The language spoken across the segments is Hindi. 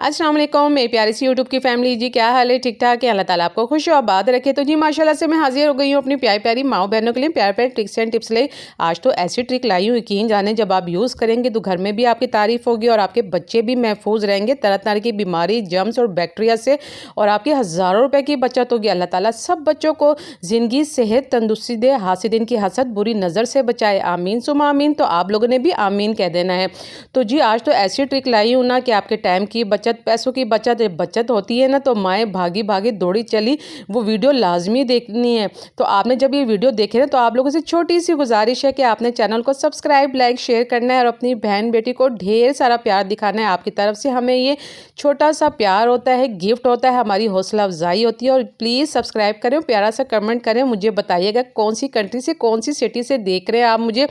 अस्सलाम वालेकुम मेरी प्यारी सी यूट्यूब की फैमिली जी, क्या हाल है? ठीक ठाक है। अल्लाह ताला आपको खुश और आबाद रखे। तो जी माशाल्लाह से मैं हाजिर हो गई हूँ अपनी प्यारी प्यारी माओ बहनों के लिए प्यारे प्यारे ट्रिक्स एंड टिप्स ले। आज तो ऐसी ट्रिक लाई हूँ, यकीन जाने जब आप यूज़ करेंगे तो घर में भी आपकी तारीफ होगी और आपके बच्चे भी महफूज रहेंगे तरह तरह की बीमारी, जर्म्स और बैक्टीरिया से, और आपकी हज़ारों रुपए की बचत होगी। अल्लाह ताला सब बच्चों को ज़िंदगी, सेहत, तंदुरुस्ती दे, हासिदिन की हसद, बुरी नज़र से बचाए। आमीन सुमा आमीन। तो आप लोगों ने भी आमीन कह देना है। तो जी आज तो ऐसी ट्रिक लाई हूँ ना कि आपके टाइम की बचत, पैसों की बचत होती है ना, तो माएँ भागी भागी दौड़ी चली, वो वीडियो लाजमी देखनी है। तो आपने जब ये वीडियो देखे ना, तो आप लोगों से छोटी सी गुजारिश है कि आपने चैनल को सब्सक्राइब, लाइक, शेयर करना है और अपनी बहन बेटी को ढेर सारा प्यार दिखाना है। आपकी तरफ से हमें ये छोटा सा प्यार होता है, गिफ्ट होता है, हमारी हौसला अफजाई होती है। और प्लीज़ सब्सक्राइब करें, प्यारा सा कमेंट करें, मुझे बताइएगा कौन सी कंट्री से, कौन सी सिटी से देख रहे हैं आप मुझे।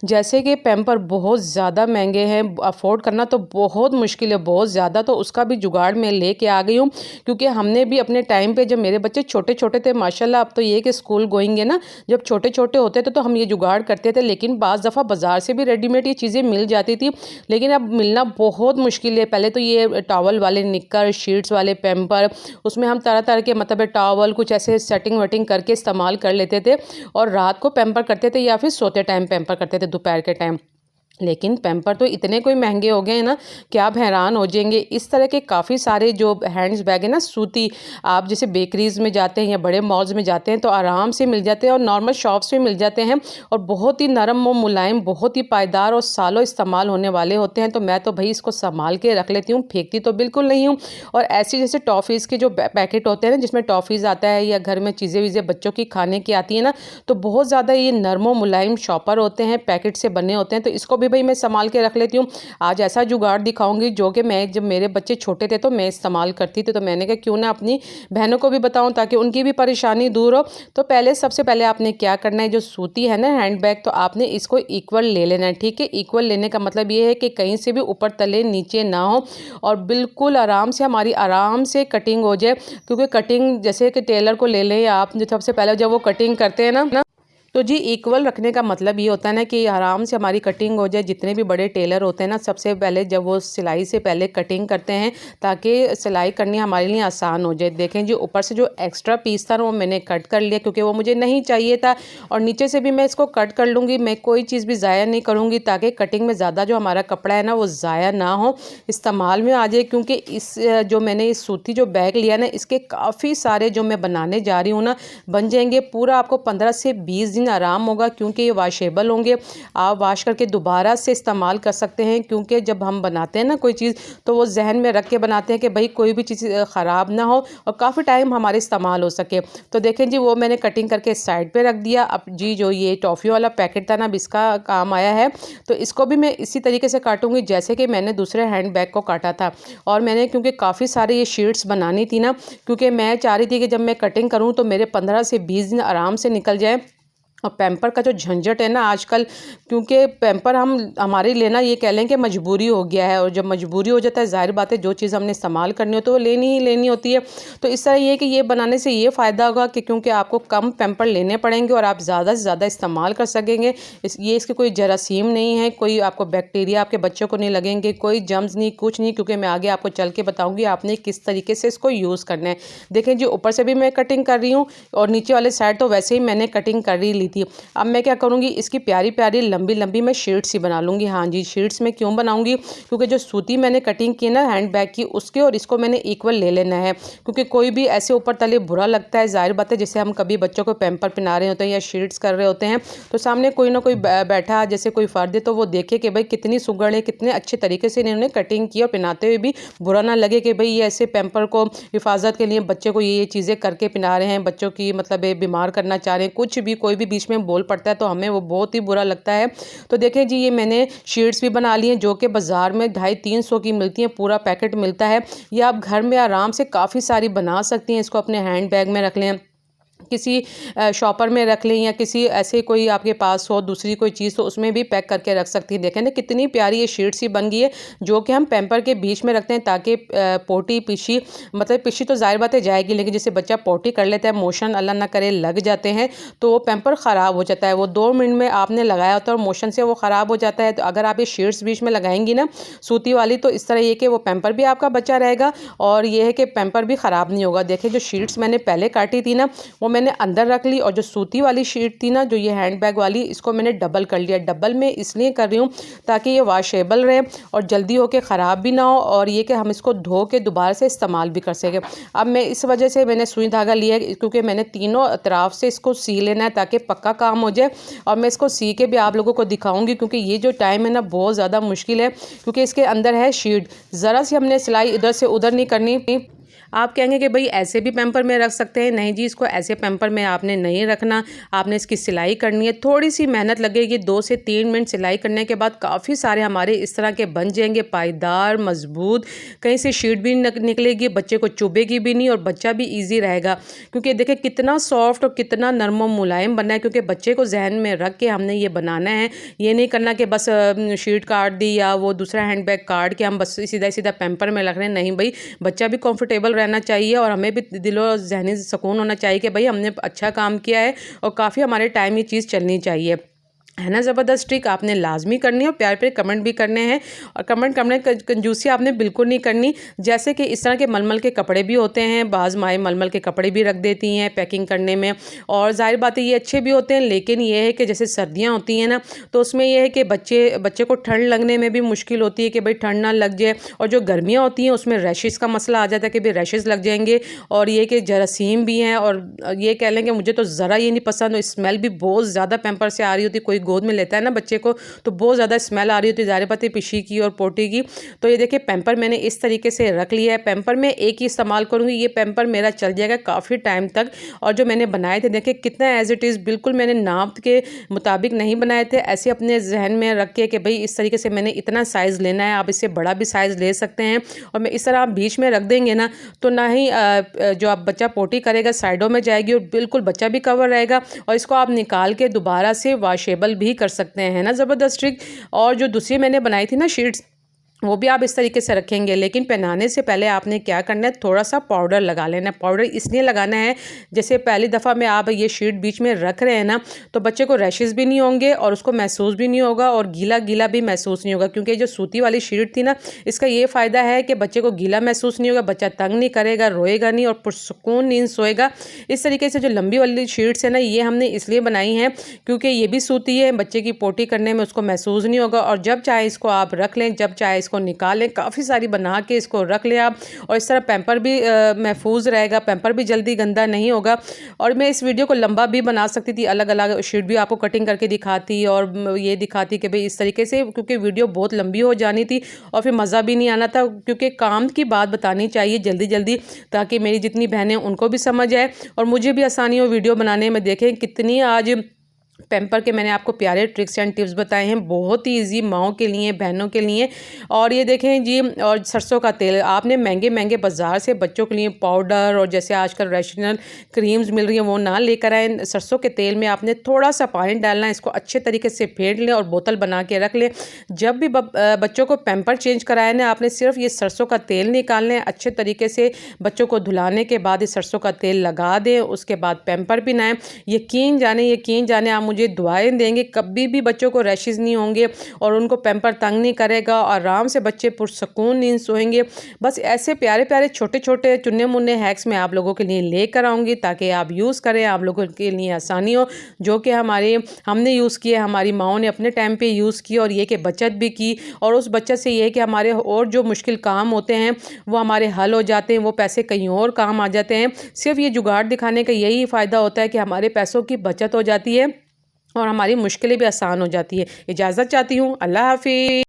जैसे कि पैम्पर बहुत ज़्यादा महंगे हैं, अफोर्ड करना तो बहुत मुश्किल है, बहुत ज़्यादा, तो उसका भी जुगाड़ मैं लेके आ गई हूँ। क्योंकि हमने भी अपने टाइम पे, जब मेरे बच्चे छोटे छोटे थे, माशाल्लाह अब तो ये कि स्कूल गोइंग है ना, जब छोटे छोटे होते थे तो हम ये जुगाड़ करते थे। लेकिन बाज़ दफ़ा बाज़ार से भी रेडीमेड ये चीज़ें मिल जाती थी, लेकिन अब मिलना बहुत मुश्किल है। पहले तो ये टॉवल वाले निक्कर, शीट्स वाले पैम्पर, उसमें हम तरह तरह के मतलब टॉवल कुछ ऐसे सेटिंग वेटिंग करके इस्तेमाल कर लेते थे और रात को पैम्पर करते थे या फिर सोते टाइम पैम्पर करते थे, दोपहर के टाइम। लेकिन पैम्पर तो इतने कोई महंगे हो गए हैं ना कि आप हैरान हो जाएंगे। इस तरह के काफ़ी सारे जो हैंड्स बैग है ना, सूती, आप जैसे बेकरीज़ में जाते हैं या बड़े मॉल्स में जाते हैं तो आराम से मिल जाते हैं और नॉर्मल शॉप्स में मिल जाते हैं, और बहुत ही नरम और मुलायम, बहुत ही पायदार और सालों इस्तेमाल होने वाले होते हैं। तो मैं तो भाई इसको संभाल के रख लेती हूँ, फेंकती तो बिल्कुल नहीं हूँ। और ऐसी जैसे टॉफ़ीज़ के जो पैकेट होते हैं ना, जिसमें टॉफ़ीज़ आता है या घर में चीज़ें वीज़ें बच्चों की खाने की आती है ना, तो बहुत ज़्यादा ये नरम और मुलायम शॉपर होते हैं, पैकेट से बने होते हैं। तो इसको भी भाई मैं संभाल के रख लेती हूँ। आज ऐसा जुगाड़ दिखाऊंगी जो कि मैं, जब मेरे बच्चे छोटे थे तो मैं इस्तेमाल करती थी, तो मैंने कहा क्यों ना अपनी बहनों को भी बताऊं ताकि उनकी भी परेशानी दूर हो। तो सबसे पहले आपने क्या करना है, जो सूती है ना हैंड बैग, तो आपने इसको इक्वल ले लेना है। ठीक है, इक्वल लेने का मतलब ये है कि कहीं से भी ऊपर तले नीचे ना हो और बिल्कुल आराम से, हमारी आराम से कटिंग हो जाए। क्योंकि कटिंग जैसे कि टेलर को ले लें आप, जो सबसे पहले जब वो कटिंग करते हैं ना, तो जी इक्वल रखने का मतलब ये होता है ना कि आराम से हमारी कटिंग हो जाए। जितने भी बड़े टेलर होते हैं ना, सबसे पहले जब वो सिलाई से पहले कटिंग करते हैं ताकि सिलाई करनी हमारे लिए आसान हो जाए। देखें जी, ऊपर से जो एक्स्ट्रा पीस था ना, वो मैंने कट कर लिया क्योंकि वो मुझे नहीं चाहिए था, और नीचे से भी मैं इसको कट कर लूँगी। मैं कोई चीज़ भी ज़ाया नहीं करूँगी ताकि कटिंग में ज़्यादा जो हमारा कपड़ा है ना, वो ज़ाया ना हो, इस्तेमाल में आ जाए। क्योंकि इस जो मैंने इस सूती जो बैग लिया ना, इसके काफ़ी सारे जो मैं बनाने जा रही हूँ ना, बन जाएंगे। पूरा आपको 15 से 20 दिन आराम होगा, क्योंकि ये वॉशेबल होंगे, आप वॉश करके दोबारा से इस्तेमाल कर सकते हैं। क्योंकि जब हम बनाते हैं ना कोई चीज़, तो वो जहन में रख के बनाते हैं कि भाई कोई भी चीज़ ख़राब ना हो और काफ़ी टाइम हमारे इस्तेमाल हो सके। तो देखें जी, वो मैंने कटिंग करके साइड पे रख दिया। अब जी जो ये टॉफ़ी वाला पैकेट था ना, अब इसका काम आया है, तो इसको भी मैं इसी तरीके से काटूंगी जैसे कि मैंने दूसरे हैंड बैग को काटा था। और मैंने क्योंकि काफ़ी सारे ये शीट्स बनानी थी ना, क्योंकि मैं चाह रही थी कि जब मैं कटिंग करूँ तो मेरे 15 से 20 दिन आराम से निकल जाए। और पैम्पर का जो झंझट है ना आजकल, क्योंकि पैम्पर हमारे लेना ये कह लें कि मजबूरी हो गया है, और जब मजबूरी हो जाता है, जाहिर बात है जो चीज़ हमने इस्तेमाल करनी हो तो वो लेनी ही लेनी होती है। तो इस तरह ये है कि ये बनाने से ये फ़ायदा होगा कि क्योंकि आपको कम पैम्पर लेने पड़ेंगे और आप ज़्यादा से ज़्यादा इस्तेमाल कर सकेंगे। इसके कोई जरासीम नहीं है, कोई आपको बैक्टीरिया आपके बच्चों को नहीं लगेंगे, कोई जर्म्स नहीं, कुछ नहीं। क्योंकि मैं आगे आपको चल के बताऊँगी आपने किस तरीके से इसको यूज़ करना है। देखें जी, ऊपर से भी मैं कटिंग कर रही हूँ और नीचे वाले साइड तो वैसे ही मैंने कटिंग कर ही ली थी। अब मैं क्या करूँगी, इसकी प्यारी प्यारी लंबी लंबी मैं शीट्स ही बना लूँगी। हाँ जी, शीट्स में क्यों बनाऊँगी, क्योंकि जो सूती मैंने कटिंग की ना हैंड बैग की, उसके और इसको मैंने इक्वल ले लेना है। क्योंकि कोई भी ऐसे ऊपर तले बुरा लगता है, जाहिर बात है। जैसे हम कभी बच्चों को पैम्पर पहना रहे होते हैं या शीट्स कर रहे होते हैं, तो सामने कोई ना कोई बैठा, जैसे कोई फ़र्द है, तो वो देखे कि भाई कितनी सुगड़ है, कितने अच्छे तरीके से इन्होंने कटिंग की, और पहनाते हुए भी बुरा ना लगे कि भाई ये ऐसे पैम्पर को हिफाजत के लिए बच्चे को ये चीज़ें करके पहना रहे हैं, बच्चों की मतलब बीमार करना चाह रहे हैं, कुछ भी कोई भी बीच में बोल पड़ता है तो हमें वो बहुत ही बुरा लगता है। तो देखें जी, ये मैंने शीट्स भी बना ली हैं जो कि बाज़ार में 250-300 की मिलती हैं, पूरा पैकेट मिलता है। ये आप घर में आराम से काफ़ी सारी बना सकती हैं, इसको अपने हैंड बैग में रख लें। किसी शॉपर में रख लें या किसी ऐसे कोई आपके पास हो दूसरी कोई चीज़, तो उसमें भी पैक करके रख सकती हैं। देखें ना कितनी प्यारी ये शीट सी बन गई है, जो कि हम पैम्पर के बीच में रखते हैं ताकि पोटी पिशी, मतलब पिशी तो ज़ाहिर बात है जाएगी, लेकिन जैसे बच्चा पोटी कर लेता है, मोशन अल्लाह ना करे लग जाते हैं, तो वो पैम्पर ख़राब हो जाता है। वो 2 मिनट में आपने लगाया होता है और मोशन से वो ख़राब हो जाता है। तो अगर आप ये शीट्स बीच में लगाएंगी ना सूती वाली, तो इस तरह ये कि वो पैम्पर भी आपका बचा रहेगा और ये है कि पैम्पर भी ख़राब नहीं होगा। देखिए जो शीट्स मैंने पहले काटी थी ना, वो मैंने अंदर रख ली, और जो सूती वाली शीट थी ना, जो ये हैंड बैग वाली, इसको मैंने डबल कर लिया। डबल में इसलिए कर रही हूँ ताकि ये वॉशेबल रहे और जल्दी होके ख़राब भी ना हो, और ये कि हम इसको धो के दोबारा से इस्तेमाल भी कर सकें। अब मैं इस वजह से मैंने सुई धागा लिया है, क्योंकि मैंने तीनों तरफ से इसको सी लेना है ताकि पक्का काम हो जाए। और मैं इसको सी के भी आप लोगों को दिखाऊंगी, क्योंकि ये जो टाइम है ना बहुत ज़्यादा मुश्किल है, क्योंकि इसके अंदर है शीट। ज़रा सी हमने सिलाई इधर से उधर नहीं करनी। आप कहेंगे कि भाई ऐसे भी पैम्पर में रख सकते हैं, नहीं जी, इसको ऐसे पैम्पर में आपने नहीं रखना, आपने इसकी सिलाई करनी है। थोड़ी सी मेहनत लगेगी, 2 से 3 मिनट सिलाई करने के बाद काफ़ी सारे हमारे इस तरह के बन जाएंगे, पायदार मजबूत, कहीं से शीट भी निकलेगी, बच्चे को चुभेगी भी नहीं और बच्चा भी ईजी रहेगा। क्योंकि देखें कितना सॉफ्ट और कितना नरम और मुलायम बनना है, क्योंकि बच्चे को जहन में रख के हमने ये बनाना है। ये नहीं करना कि बस शीट काट दी या वो दूसरा हैंड बैग काट के हम बस सीधा सीधा पैम्पर में रख रहे हैं। नहीं भाई, बच्चा भी कंफर्टेबल रहना चाहिए और हमें भी दिलो ज़हनी सुकून होना चाहिए कि भाई हमने अच्छा काम किया है और काफ़ी हमारे टाइम ये चीज़ चलनी चाहिए, है ना। ज़बरदस्त ट्रिक आपने लाजमी करनी है और प्यार पे कमेंट भी करने हैं, और कमेंट करने कंजूसी आपने बिल्कुल नहीं करनी। जैसे कि इस तरह के मलमल के कपड़े भी होते हैं, बाज़ माएँ मलमल के कपड़े भी रख देती हैं पैकिंग करने में, और जाहिर बात है ये अच्छे भी होते हैं, लेकिन ये है कि जैसे सर्दियाँ होती हैं ना, तो उसमें ये है कि बच्चे को ठंड लगने में भी मुश्किल होती है कि भाई ठंड ना लग जाए, और जो गर्मियाँ होती हैं उसमें रैशेज़ का मसला आ जाता है कि भाई रैशेज़ लग जाएंगे, और ये कि जरासीम भी हैं, और ये कह लें कि मुझे तो ज़रा ये नहीं पसंद, स्मेल भी बहुत ज़्यादा पैम्पर से आ रही होती। कोई गोद में लेता है ना बच्चे को तो बहुत ज़्यादा स्मेल आ रही होती है, ज़ाहिर बात है पिशी की और पोटी की। तो ये देखिए पैम्पर मैंने इस तरीके से रख लिया है। पैम्पर में एक ही इस्तेमाल करूँगी, ये पैम्पर मेरा चल जाएगा काफ़ी टाइम तक। और जो मैंने बनाए थे देखिए कितना एज इट इज़, बिल्कुल मैंने नाप के मुताबिक नहीं बनाए थे, ऐसे अपने जहन में रख के कि भाई इस तरीके से मैंने इतना साइज़ लेना है, आप इससे बड़ा भी साइज़ ले सकते हैं। और मैं इस तरह आप बीच में रख देंगे ना, तो ना ही जो आप बच्चा पोटी करेगा साइडों में जाएगी और बिल्कुल बच्चा भी कवर रहेगा, और इसको आप निकाल के दोबारा से वॉशेबल भी कर सकते हैं, है ना। ज़बरदस्त ट्रिक। और जो दूसरी मैंने बनाई थी ना शीट्स, वो भी आप इस तरीके से रखेंगे, लेकिन पहनाने से पहले आपने क्या करना है, थोड़ा सा पाउडर लगा लेना है। पाउडर इसलिए लगाना है, जैसे पहली दफ़ा में आप ये शीट बीच में रख रहे हैं ना, तो बच्चे को रैशेज़ भी नहीं होंगे और उसको महसूस भी नहीं होगा और गीला गीला भी महसूस नहीं होगा। क्योंकि जो सूती वाली शीट थी ना, इसका ये फ़ायदा है कि बच्चे को गीला महसूस नहीं होगा, बच्चा तंग नहीं करेगा, रोएगा नहीं और पुरसुकून नींद सोएगा। इस तरीके से जो लंबी वाली शीट्स है ना, ये हमने इसलिए बनाई हैं क्योंकि ये भी सूती है, बच्चे की पोटी करने में उसको महसूस नहीं होगा, और जब चाहे इसको आप रख लें, जब चाहे इसको निकालें, काफ़ी सारी बना के इसको रख लें आप, और इस तरह पैम्पर भी महफूज रहेगा, पैम्पर भी जल्दी गंदा नहीं होगा। और मैं इस वीडियो को लंबा भी बना सकती थी, अलग अलग शीट भी आपको कटिंग करके दिखाती और ये दिखाती कि भाई इस तरीके से, क्योंकि वीडियो बहुत लंबी हो जानी थी और फिर मज़ा भी नहीं आना था, क्योंकि काम की बात बतानी चाहिए जल्दी जल्दी, ताकि मेरी जितनी बहनें उनको भी समझ आए और मुझे भी आसानी हो वीडियो बनाने में। देखें कितनी आज पैम्पर के मैंने आपको प्यारे ट्रिक्स एंड टिप्स बताए हैं, बहुत ही इजी माओं के लिए, बहनों के लिए। और ये देखें जी, और सरसों का तेल आपने महंगे महंगे बाज़ार से बच्चों के लिए पाउडर और जैसे आजकल रैशनल क्रीम्स मिल रही हैं वो ना लेकर आए। सरसों के तेल में आपने थोड़ा सा पानी डालना है, इसको अच्छे तरीके से फेंट लें और बोतल बना के रख लें। जब भी बच्चों को पैम्पर चेंज कराए ना, आपने सिर्फ ये सरसों का तेल निकालना है, अच्छे तरीके से बच्चों को धुलाने के बाद इस सरसों का तेल लगा दें, उसके बाद पैम्पर पिनाएं। यकीन जाने आप मुझे दुआएं देंगे, कभी भी बच्चों को रैशेज़ नहीं होंगे और उनको पैम्पर तंग नहीं करेगा, और आराम से बच्चे पुरसुकून नींद सोएंगे। बस ऐसे प्यारे प्यारे छोटे छोटे चुन्ने मुन्ने हैक्स मैं आप लोगों के लिए लेकर आऊँगी ताकि आप यूज़ करें, आप लोगों के लिए आसानी हो, जो कि हमने यूज़ किए, हमारी माओं ने अपने टाइम पे यूज़ किए, और ये कि बचत भी की, और उस बचत से ये कि हमारे और जो मुश्किल काम होते हैं वो हमारे हल हो जाते हैं, वो पैसे कहीं और काम आ जाते हैं। सिर्फ ये जुगाड़ दिखाने का यही फ़ायदा होता है कि हमारे पैसों की बचत हो जाती है और हमारी मुश्किलें भी आसान हो जाती है। इजाज़त चाहती हूँ, अल्लाह हाफ़िज़।